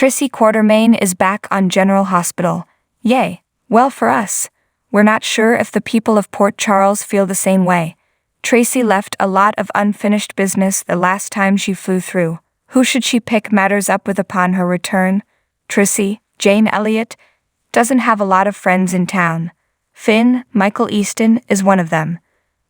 Tracy Quartermaine is back on General Hospital. Yay. Well for us. We're not sure if the people of Port Charles feel the same way. Tracy left a lot of unfinished business the last time she flew through. Who should she pick matters up with upon her return? Tracy, Jane Elliott, doesn't have a lot of friends in town. Finn, Michael Easton, is one of them.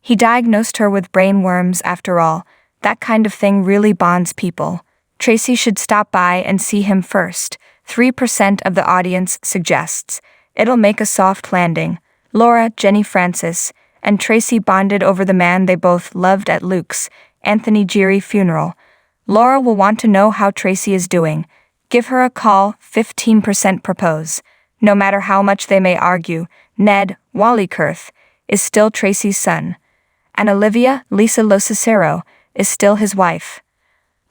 He diagnosed her with brain worms after all. That kind of thing really bonds people. Tracy should stop by and see him first. 3% of the audience suggests. It'll make a soft landing. Laura, Jenny Francis, and Tracy bonded over the man they both loved at Luke's, Anthony Geary funeral. Laura will want to know how Tracy is doing. Give her a call, 15% propose. No matter how much they may argue, Ned, Wallykurth, is still Tracy's son. And Olivia, Lisa Locicero, is still his wife.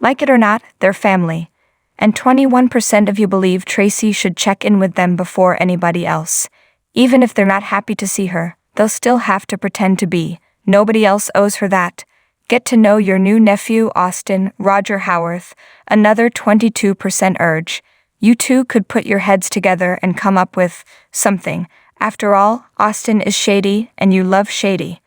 Like it or not, they're family. And 21% of you believe Tracy should check in with them before anybody else. Even if they're not happy to see her, they'll still have to pretend to be. Nobody else owes her that. Get to know your new nephew, Austin, Roger Howarth. Another 22% urge. You two could put your heads together and come up with something. After all, Austin is shady, and you love shady.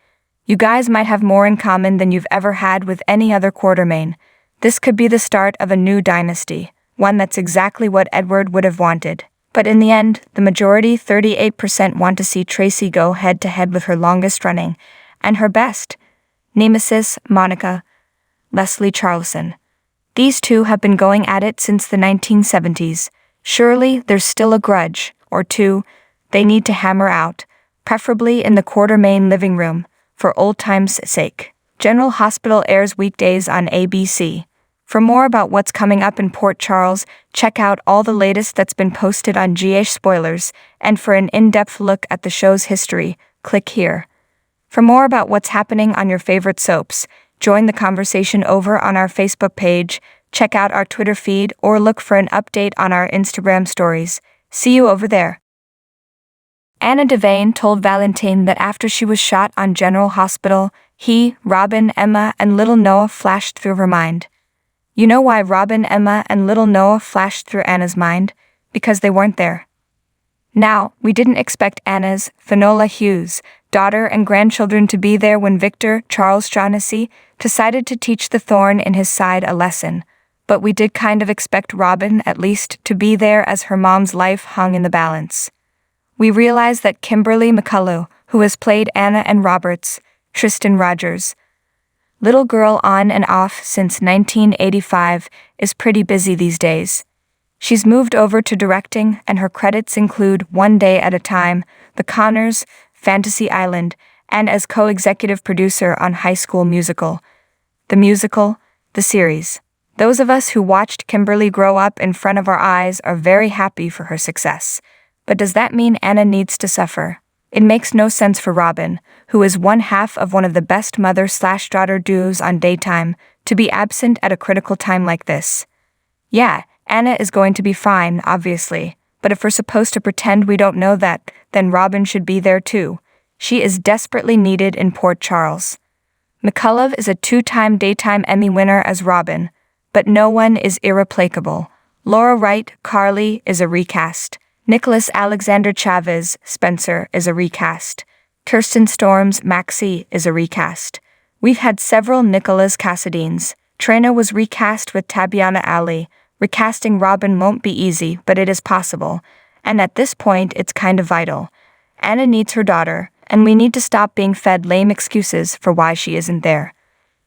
You guys might have more in common than you've ever had with any other Quartermaine. This could be the start of a new dynasty, one that's exactly what Edward would have wanted. But in the end, the majority, 38%, want to see Tracy go head-to-head with her longest-running, and her best, nemesis, Monica, Leslie Charleson. These two have been going at it since the 1970s. Surely there's still a grudge, or two, they need to hammer out, preferably in the Quartermaine living room, for old time's sake. General Hospital airs weekdays on ABC. For more about what's coming up in Port Charles, check out all the latest that's been posted on GH Spoilers, and for an in-depth look at the show's history, click here. For more about what's happening on your favorite soaps, join the conversation over on our Facebook page, check out our Twitter feed, or look for an update on our Instagram stories. See you over there. Anna Devane told Valentine that after she was shot on General Hospital, he, Robin, Emma, and little Noah flashed through her mind. You know why Robin, Emma, and little Noah flashed through Anna's mind? Because they weren't there. Now, we didn't expect Anna's, Finola Hughes, daughter and grandchildren to be there when Victor, Charles Shaughnessy, decided to teach the thorn in his side a lesson, but we did kind of expect Robin, at least, to be there as her mom's life hung in the balance. We realized that Kimberly McCullough, who has played Anna and Robert's, Tristan Rogers' little girl on and off since 1985, is pretty busy these days. She's moved over to directing, and her credits include One Day at a Time, The Connors, Fantasy Island, and as co-executive producer on High School Musical. The musical, the series. Those of us who watched Kimberly grow up in front of our eyes are very happy for her success. But does that mean Anna needs to suffer? It makes no sense for Robin, who is one half of one of the best mother/daughter duos on daytime, to be absent at a critical time like this. Yeah, Anna is going to be fine, obviously, but if we're supposed to pretend we don't know that, then Robin should be there too. She is desperately needed in Port Charles. McCullough is a 2-time Daytime Emmy winner as Robin, but no one is irreplaceable. Laura Wright, Carly, is a recast. Nicholas Alexander Chavez, Spencer, is a recast. Kirsten Storms, Maxie, is a recast. We've had several Nicholas Cassadines. Trina was recast with Tabyana Ali. Recasting Robin won't be easy, but it is possible. And at this point, it's kind of vital. Anna needs her daughter, and we need to stop being fed lame excuses for why she isn't there.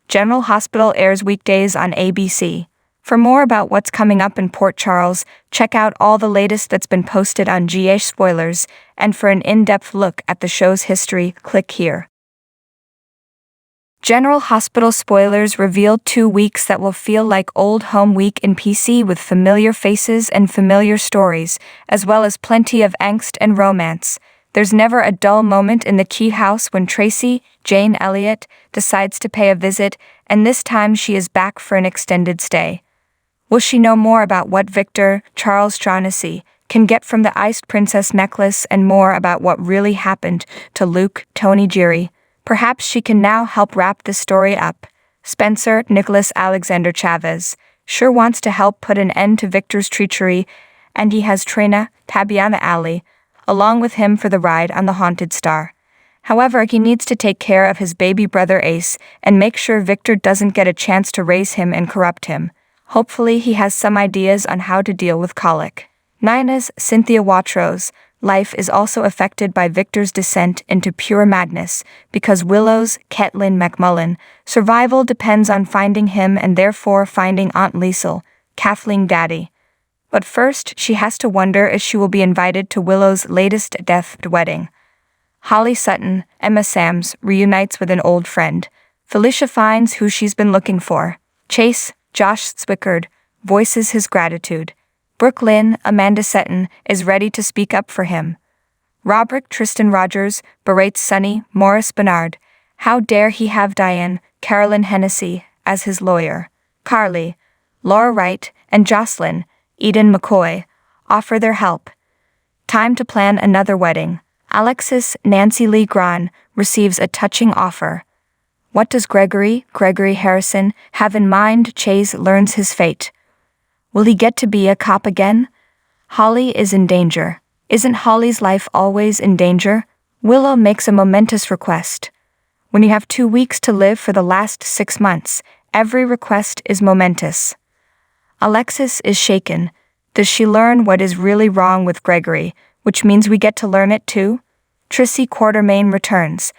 General Hospital airs weekdays on ABC. For more about what's coming up in Port Charles, check out all the latest that's been posted on GH Spoilers, and for an in-depth look at the show's history, click here. General Hospital spoilers revealed 2 weeks that will feel like old home week in PC with familiar faces and familiar stories, as well as plenty of angst and romance. There's never a dull moment in the Key House when Tracy, Jane Elliott, decides to pay a visit, and this time she is back for an extended stay. Will she know more about what Victor, Charles Shaughnessy, can get from the iced princess necklace and more about what really happened to Luke, Tony Geary? Perhaps she can now help wrap this story up. Spencer, Nicholas Alexander Chavez, sure wants to help put an end to Victor's treachery, and he has Trina, Tabiana Alley, along with him for the ride on the Haunted Star. However, he needs to take care of his baby brother Ace and make sure Victor doesn't get a chance to raise him and corrupt him. Hopefully he has some ideas on how to deal with colic. Nina's Cynthia Watro's life is also affected by Victor's descent into pure madness because Willow's Caitlin McMullen survival depends on finding him and therefore finding Aunt Liesel, Kathleen Daddy. But first she has to wonder if she will be invited to Willow's latest death wedding. Holly Sutton, Emma Sams, reunites with an old friend. Felicia finds who she's been looking for. Chase, Josh Zwickard, voices his gratitude. Brooke Lynn, Amanda Seton, is ready to speak up for him. Roderick Tristan Rogers berates Sonny Morris Bernard. How dare he have Diane, Carolyn Hennessy, as his lawyer. Carly, Laura Wright, and Jocelyn, Eden McCoy, offer their help. Time to plan another wedding. Alexis Nancy Lee Gran receives a touching offer. What does Gregory Harrison have in mind? Chase learns his fate. Will he get to be a cop again? Holly is in danger. Isn't Holly's life always in danger? Willow makes a momentous request. When you have 2 weeks to live for the last 6 months, every request is momentous. Alexis is shaken. Does she learn what is really wrong with Gregory, which means we get to learn it too? Tracy Quartermaine returns.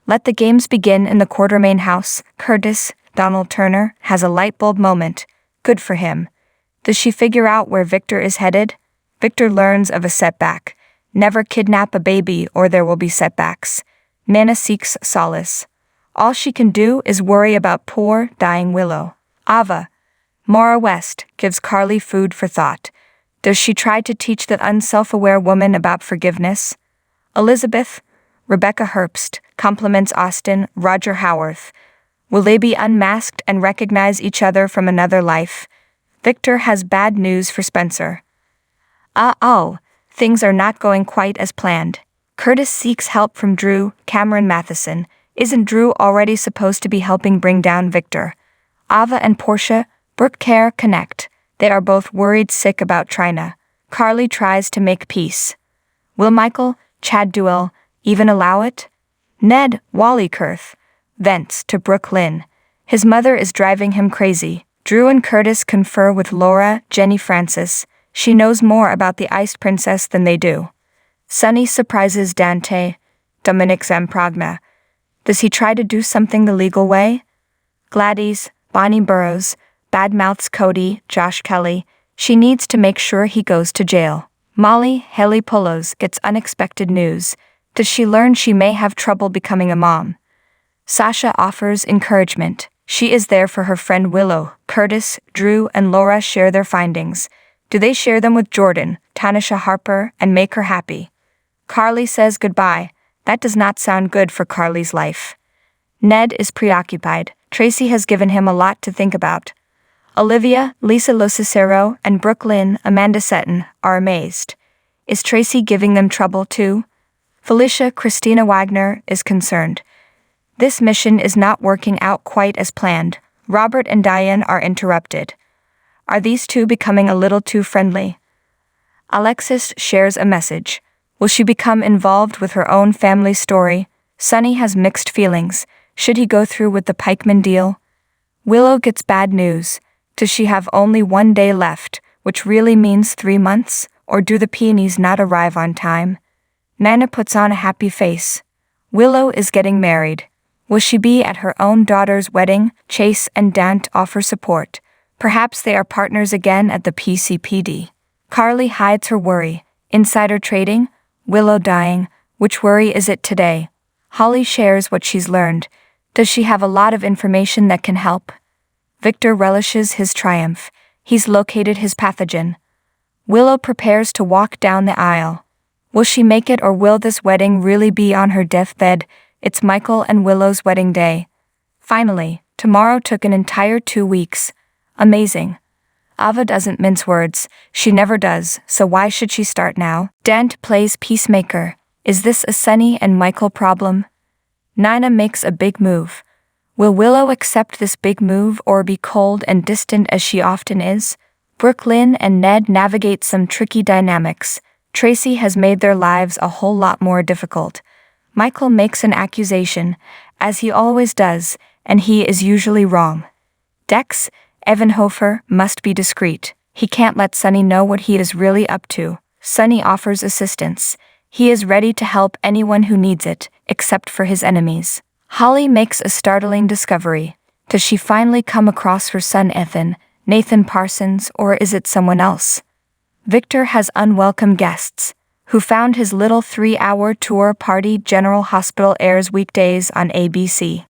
Let the games begin in the Quartermaine house. Curtis, Donald Turner, has a light bulb moment. Good for him. Does she figure out where Victor is headed? Victor learns of a setback. Never kidnap a baby or there will be setbacks. Nana seeks solace. All she can do is worry about poor, dying Willow. Ava, Maura West, gives Carly food for thought. Does she try to teach that unself-aware woman about forgiveness? Elizabeth, Rebecca Herbst, compliments Austin, Roger Howarth. Will they be unmasked and recognize each other from another life? Victor has bad news for Spencer. Things are not going quite as planned. Curtis seeks help from Drew, Cameron Matheson. Isn't Drew already supposed to be helping bring down Victor? Ava and Portia, Brooke Care connect. They are both worried sick about Trina. Carly tries to make peace. Will Michael, Chad Duell, even allow it? Ned Wallykurth vents to Brooke Lynn. His mother is driving him crazy. Drew and Curtis confer with Laura, Jenny Francis. She knows more about the Ice Princess than they do. Sonny surprises Dante, Dominic Zamprogna. Does he try to do something the legal way? Gladys, Bonnie Burrows, badmouths Cody, Josh Kelly. She needs to make sure he goes to jail. Molly, Haley Polos, gets unexpected news. Does she learn she may have trouble becoming a mom? Sasha offers encouragement. She is there for her friend Willow. Curtis, Drew, and Laura share their findings. Do they share them with Jordan, Tanisha Harper, and make her happy? Carly says goodbye. That does not sound good for Carly's life. Ned is preoccupied. Tracy has given him a lot to think about. Olivia, Lisa Locicero, and Brooke Lynn, Amanda Seton, are amazed. Is Tracy giving them trouble too? Felicia Christina Wagner is concerned. This mission is not working out quite as planned. Robert and Diane are interrupted. Are these two becoming a little too friendly? Alexis shares a message. Will she become involved with her own family story? Sonny has mixed feelings. Should he go through with the Pikeman deal? Willow gets bad news. Does she have only 1 day left, which really means 3 months? Or do the peonies not arrive on time? Nana puts on a happy face. Willow is getting married. Will she be at her own daughter's wedding? Chase and Dant offer support. Perhaps they are partners again at the PCPD. Carly hides her worry. Insider trading? Willow dying? Which worry is it today? Holly shares what she's learned. Does she have a lot of information that can help? Victor relishes his triumph. He's located his pathogen. Willow prepares to walk down the aisle. Will she make it, or will this wedding really be on her deathbed? It's Michael and Willow's wedding day. Finally, tomorrow took an entire 2 weeks. Amazing. Ava doesn't mince words. She never does, so why should she start now? Dent plays peacemaker. Is this a Sonny and Michael problem? Nina makes a big move. Will Willow accept this big move or be cold and distant as she often is? Brooklyn and Ned navigate some tricky dynamics. Tracy has made their lives a whole lot more difficult. Michael makes an accusation, as he always does, and he is usually wrong. Dex, Evanhofer, must be discreet. He can't let Sonny know what he is really up to. Sonny offers assistance. He is ready to help anyone who needs it, except for his enemies. Holly makes a startling discovery. Does she finally come across her son Nathan Parsons, or is it someone else? Victor has unwelcome guests. Who Found His Little 3-Hour Tour Party. General Hospital airs weekdays on ABC.